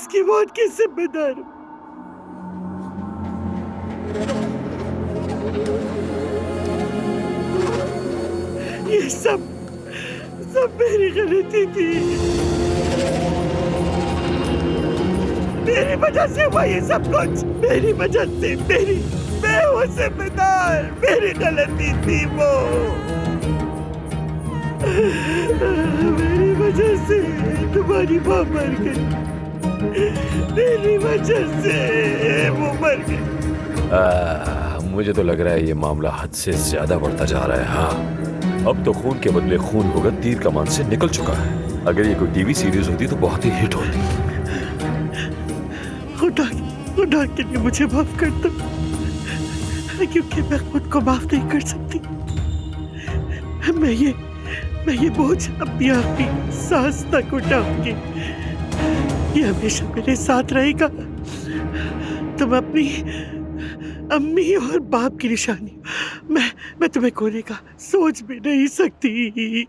उसकी मौत की जिम्मेदार हूँ। ये सब मेरी गलती थी। मेरी वजह से हुआ ये सब कुछ। मेरी वजह से मैं हूँ जिम्मेदार। मेरी गलती थी वो। मेरी वजह से तुम्हारी माँ मर गई। मेरी वजह से वो मर गई। मुझे तो लग रहा है ये मामला हद से ज्यादा बढ़ता जा रहा है। हाँ, अब तो खून के बदले खून होगा तीर कमान से निकल चुका है। अगर ये कोई टीवी सीरीज होती तो बहुत ही हिट होती। खुदा के लिए मुझे माफ कर दो, क्योंकि मैं खुद को माफ नहीं कर सकती। मैं ये बोझ अपनी आखिरी सांस तक उठाऊंगी। ये हमेशा मेरे साथ रहेगा। तुम अपनी अम्मी और बाप की निशानी। मैं तुम्हें खोने का सोच भी नहीं सकती।